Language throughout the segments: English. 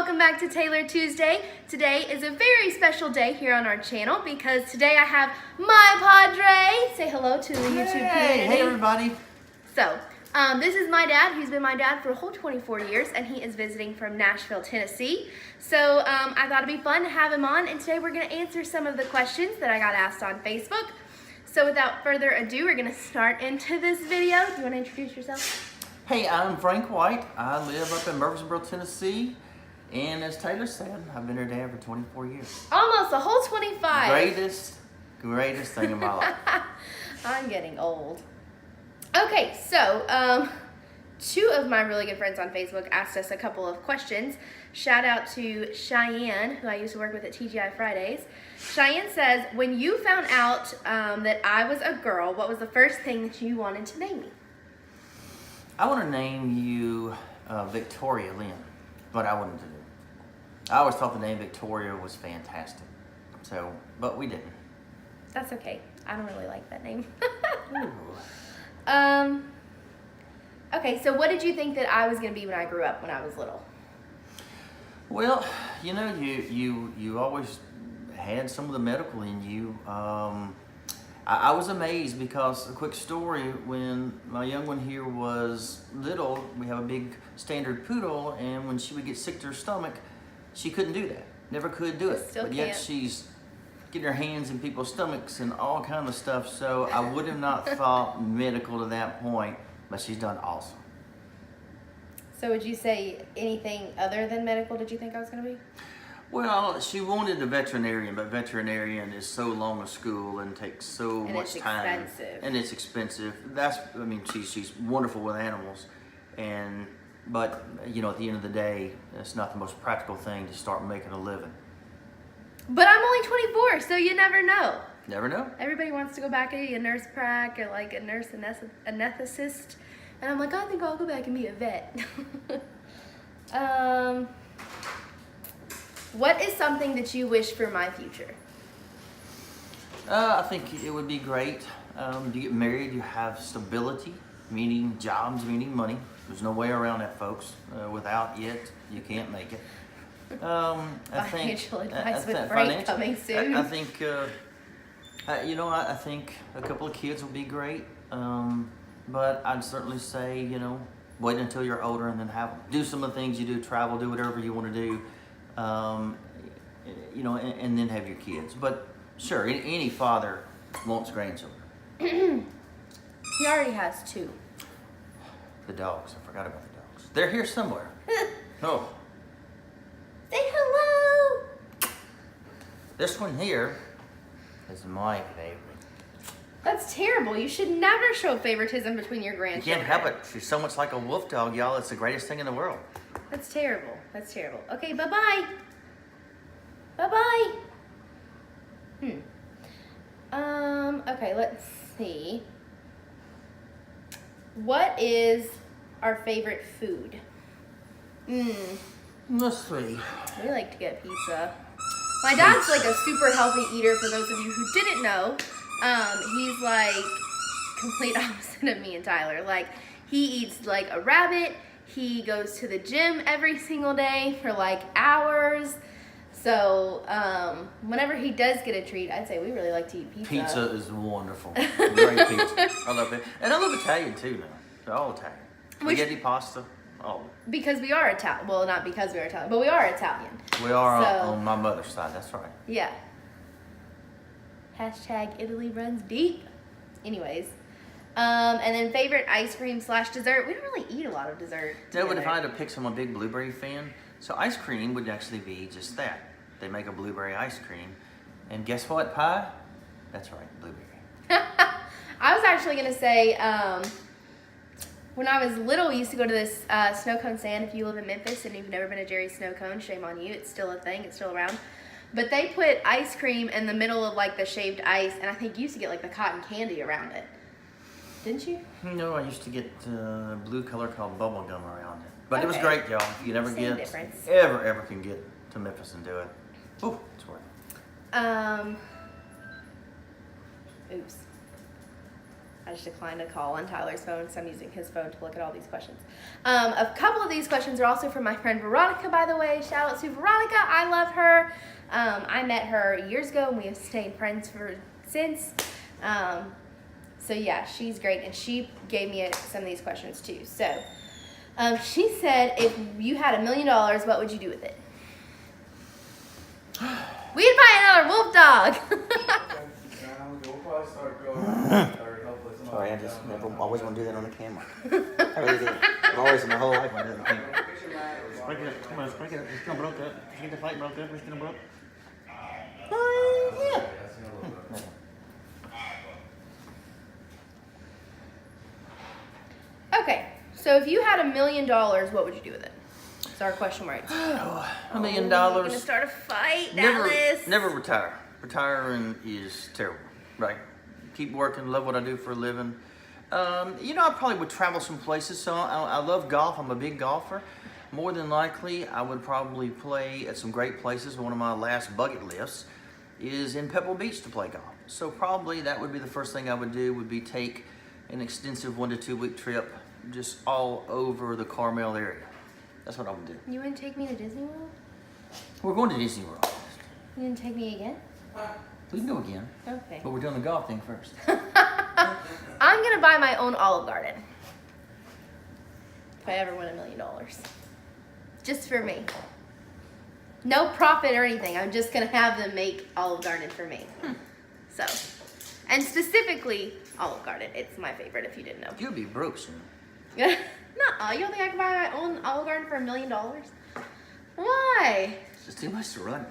welcome back to Taylor Tuesday. Today is a very special day here on our channel because today I have my Padre. Say hello to the YouTube community. Hey everybody. So, this is my dad. He's been my dad for a whole 24 years and he is visiting from Nashville, Tennessee. So, I thought it'd be fun to have him on, and today we're going to answer some of the questions that I got asked on Facebook. So without further ado, we're going to start into this video. Do you want to introduce yourself? Hey, I'm Frank White. I live up in Murfreesboro, Tennessee. And as Taylor said, I've been her dad for 24 years. Almost a whole 25. Greatest thing in my life. I'm getting old. Okay, so two of my really good friends on Facebook asked us a couple of questions. Shout out to Cheyenne, who I used to work with at TGI Fridays. Cheyenne says, when you found out that I was a girl, what was the first thing that you wanted to name me? I want to name you Victoria Lynn, but I wouldn't do it. I always thought the name Victoria was fantastic. So, but we didn't. That's okay. I don't really like that name. Ooh. Okay, so what did you think that I was going to be when I grew up, when I was little? Well, you know, you always had some of the medical in you. I was amazed because, a quick story, when my young one here was little, we have a big standard poodle, and when she would get sick to her stomach, she couldn't do that. Never could do it. Still but yet can't. she's getting her hands in people's stomachs and all kind of stuff. So I would have not thought medical to that point, but she's done awesome. So would you say anything other than medical did you think I was going to be? Well, she wanted a veterinarian, but veterinarian is so long a school and takes so much time. Expensive. And it's expensive. I mean, she's wonderful with animals, but you know, at the end of the day, it's not the most practical thing to start making a living. But I'm only 24, so you never know. Never know. Everybody wants to go back and be a nurse prac or like a nurse anesthetist. And I'm like, I think I'll go back and be a vet. What is something that you wish for my future? I think it would be great. You get married, you have stability, meaning jobs, meaning money. There's no way around that, folks. Without it, you can't make it. Financial advice with Frank coming soon. I think, you know, I think a couple of kids will be great. But I'd certainly say, you know, wait until you're older and then do some of the things you do, travel, do whatever you want to do. You know, and then have your kids. But sure, any father wants grandchildren. He already has two. The dogs, I forgot about the dogs. They're here somewhere. Oh. Say hello. This one here is my favorite. That's terrible. You should never show favoritism between your You grandchildren. can't help it. She's so much like a wolf dog, y'all. It's the greatest thing in the world. That's terrible. That's terrible. Okay, bye-bye. Bye-bye. Okay, let's see. What is our favorite food? Let's see. We like to get pizza. My dad's like a super healthy eater, for those of you who didn't know. He's like complete opposite of me and Tyler. Like, he eats like a rabbit. He goes to the gym every single day for like hours. So, whenever he does get a treat, I'd say we really like to eat pizza. Pizza is wonderful. Great pizza. I love it. And I love Italian too now. They're all Italian. Spaghetti, pasta, all of it. Because we are Italian. Well, not because we are Italian, but we are Italian. We are on my mother's side, that's right. Yeah. Hashtag Italy runs deep. Anyways. And then favorite ice cream / dessert. We don't really eat a lot of dessert No, but if I together. had to pick someone, a big blueberry fan, so ice cream would actually be just that. They make a blueberry ice cream. And guess what, pie? That's right, blueberry. I was actually going to say, when I was little, we used to go to this snow cone stand. If you live in Memphis and you've never been to Jerry's Snow Cone, shame on you. It's still a thing. It's still around. But they put ice cream in the middle of like the shaved ice, and I think you used to get like the cotton candy around it. Didn't you? No, I used to get blue color called bubble gum around it. But Okay. It was great, y'all. If you never Same difference. ever can get to Memphis and do it. Ooh, it's worth it. Oops. I just declined a call on Tyler's phone because I'm using his phone to look at all these questions. A couple of these questions are also from my friend Veronica, by the way. Shout out to Veronica. I love her. I met her years ago and we have stayed friends since. So yeah, she's great, and she gave me some of these questions too. So she said, if you had $1 million, what would you do with it? We'd buy another wolf dog. Sorry, I just never always want to do that on the camera. I really do. I've always in my whole life wanted to do that on the camera. Break it up. Come on, break it up. It's gonna broke up. If you get the fight broke up, it's gonna broke. Yeah. Okay, so if you had $1 million, what would you do with it? It's our question mark. $1 million. You're gonna start a fight, Dallas. Never retire. Retiring is terrible, right? Keep working, love what I do for a living. I probably would travel some places. So I love golf. I'm a big golfer. More than likely, I would probably play at some great places. One of my last bucket lists is in Pebble Beach to play golf. So probably that would be the first thing I would do, would be take an extensive 1 to 2 week trip just all over the Carmel area. That's what I would do. You wouldn't take me to Disney World? We're going to Disney World. You didn't take me again? We can go again. Okay. But we're doing the golf thing first. I'm gonna buy my own Olive Garden. If I ever win $1 million. Just for me. No profit or anything. I'm just gonna have them make Olive Garden for me. So, and specifically Olive Garden. It's my favorite, if you didn't know. You'll be broke soon. Nuh-uh. You don't think I can buy my own Olive Garden for $1 million? Why? It's just too much to run.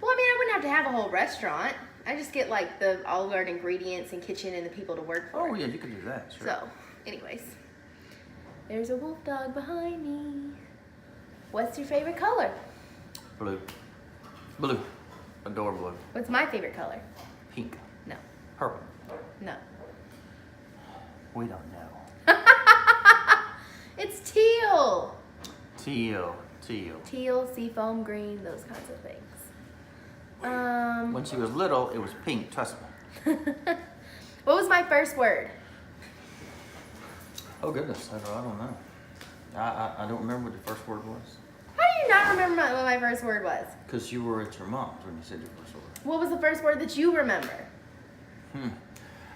Well, I mean, I wouldn't have to have a whole restaurant. I just get like the Olive Garden ingredients and kitchen and the people to work for. Oh yeah, you can do that. Sure. So, anyways, there's a wolf dog behind me. What's your favorite color? Blue. Blue. Adore blue. What's my favorite color? Pink. No. Purple. No. We don't know. It's teal. Teal. Teal, seafoam green, those kinds of things. When she was little, it was pink, trust me. What was my first word? Oh goodness, I don't know. I don't remember what the first word was. How do you not remember what my first word was? Because you were at your mom's when you said your first word. What was the first word that you remember?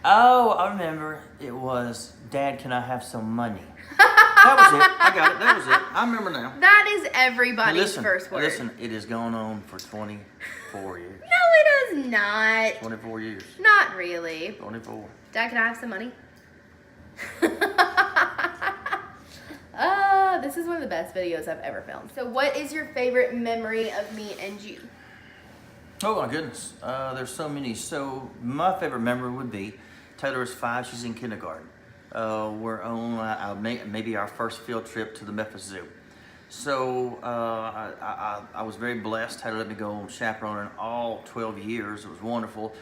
Oh, I remember. It was, Dad, can I have some money? That was it. I got it. That was it. I remember now. That is everybody's first word. Listen, it has gone on for 24 years. No, it is not. 24 years. Not really. 24. Dad, can I have some money? This is one of the best videos I've ever filmed. So what is your favorite memory of me and you? Oh my goodness. There's so many. So my favorite memory would be Taylor is 5. She's in kindergarten. We're on maybe our first field trip to the Memphis Zoo. So I was very blessed. Taylor let me go chaperoning all 12 years. It was wonderful.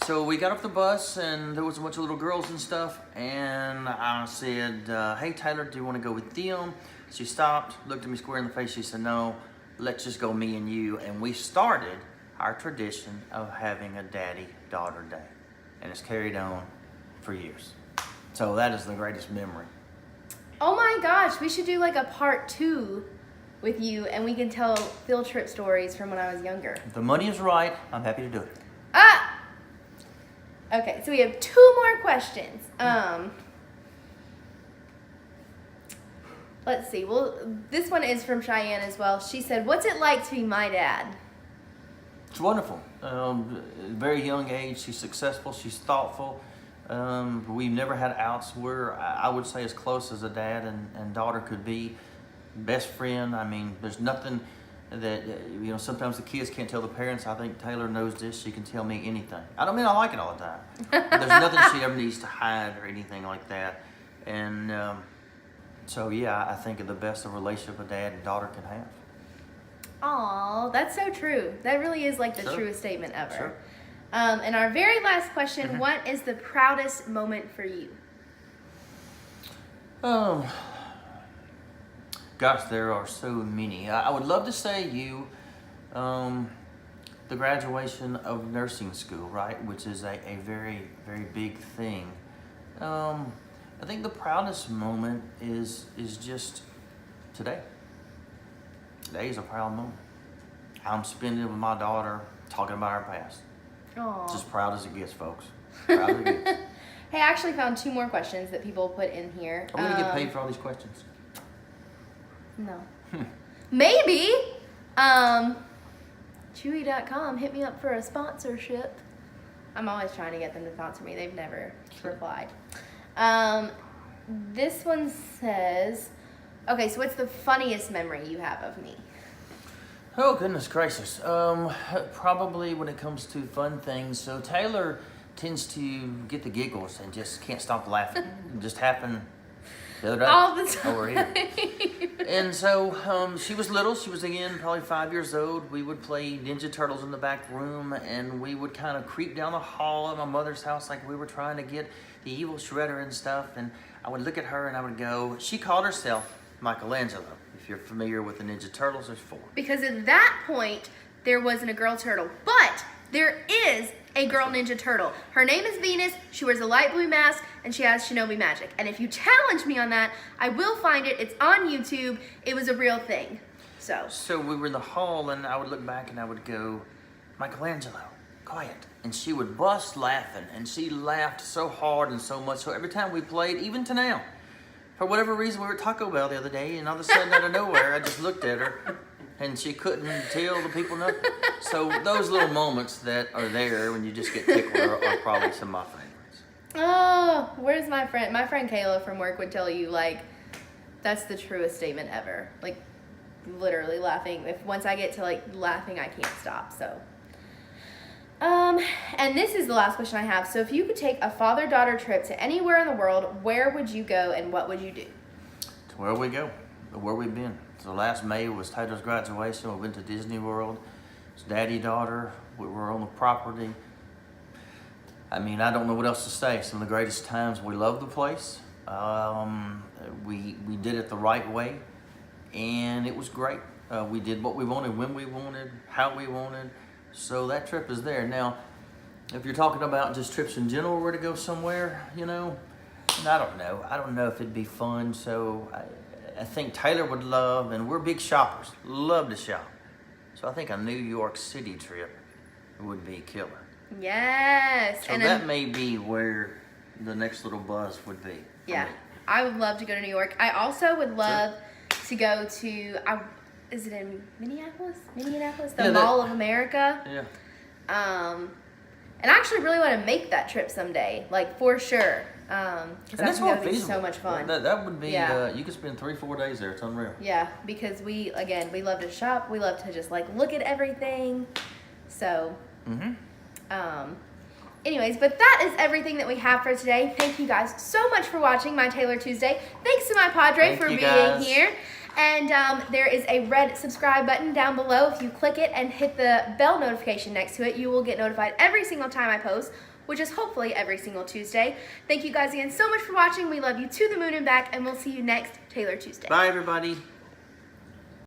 So we got off the bus and there was a bunch of little girls and stuff. And I said, hey Taylor, do you want to go with them? She stopped, looked at me square in the face. She said, no, let's just go me and you. And we started our tradition of having a daddy-daughter day. And it's carried on for years. So that is the greatest memory. Oh my gosh, we should do like a part 2 with you and we can tell field trip stories from when I was younger. If the money is right, I'm happy to do it. Okay, so we have 2 more questions. Let's see. Well, this one is from Cheyenne as well. She said, what's it like to be my dad? It's wonderful. Very young age, she's successful, she's thoughtful. We've never had outs. We're, I would say, as close as a dad and daughter could be. Best friend. I mean, there's nothing that, sometimes the kids can't tell the parents. I think Taylor knows this. She can tell me anything. I don't mean I like it all the time. But there's nothing she ever needs to hide or anything like that. And so, yeah, I think of the best of relationship a dad and daughter can have. Aw, that's so true. That really is like the Sure. truest statement ever. Sure. And our very last question, what is the proudest moment for you? Gosh, there are so many. I would love to say you, the graduation of nursing school, right? Which is a very, very big thing I think the proudest moment is just today. Today is a proud moment. I'm spending it with my daughter, talking about our past. Aww. Just proud as it gets, folks. Proud as it gets. Hey, I actually found 2 more questions that people put in here. Are we gonna get paid for all these questions? No. Maybe. Chewy.com, hit me up for a sponsorship. I'm always trying to get them to sponsor me. They've never replied. This one says, okay, so what's the funniest memory you have of me? Oh, goodness gracious. Probably when it comes to fun things. So Taylor tends to get the giggles and just can't stop laughing. It just happened the other day. All the time. Over here. And so she was little. She was, again, probably 5 years old. We would play Ninja Turtles in the back room, and we would kind of creep down the hall at my mother's house like we were trying to get the evil Shredder and stuff. And I would look at her and I would go, she called herself Michelangelo. If you're familiar with the Ninja Turtles, there's 4. Because at that point, there wasn't a girl turtle. But there is a girl Ninja Turtle. Her name is Venus. She wears a light blue mask, and she has Shinobi magic. And if you challenge me on that, I will find it. It's on YouTube. It was a real thing. So we were in the hall, and I would look back and I would go, Michelangelo, quiet. And she would bust laughing, and she laughed so hard and so much. So every time we played, even to now, for whatever reason, we were at Taco Bell the other day, and all of a sudden, out of nowhere, I just looked at her, and she couldn't tell the people nothing. So those little moments that are there when you just get tickled are probably some of my favorites. Oh, where's my friend? My friend Kayla from work would tell you, like, that's the truest statement ever. Like, literally laughing. Once I get to, like, laughing, I can't stop, so. And this is the last question I have. So if you could take a father-daughter trip to anywhere in the world, where would you go and what would you do? To where we go, where we've been. So last May was Taylor's graduation. We went to Disney World. It's daddy, daughter. We were on the property. I mean, I don't know what else to say. Some of the greatest times. We love the place. We did it the right way, and it was great. We did what we wanted, when we wanted, how we wanted. So that trip is there. Now, if you're talking about just trips in general, where to go somewhere, you know, I don't know. I don't know if it'd be fun. So I think Taylor would love, and we're big shoppers, love to shop. So I think a New York City trip would be killer. Yes. So that may be where the next little buzz would be. Yeah. I would love to go to New York. I also would love to go to, is it in Minneapolis? The Mall of America. Yeah. And I actually really want to make that trip someday, like for sure. Because that's going to be so much fun. That would be, you could spend 3-4 days there. It's unreal. Yeah, because we love to shop. We love to just like look at everything. So, anyways, but that is everything that we have for today. Thank you guys so much for watching my Taylor Tuesday. Thanks to my Padre for being here. And there is a red subscribe button down below. If you click it and hit the bell notification next to it, you will get notified every single time I post, which is hopefully every single Tuesday. Thank you guys again so much for watching. We love you to the moon and back, and we'll see you next Taylor Tuesday. Bye, everybody.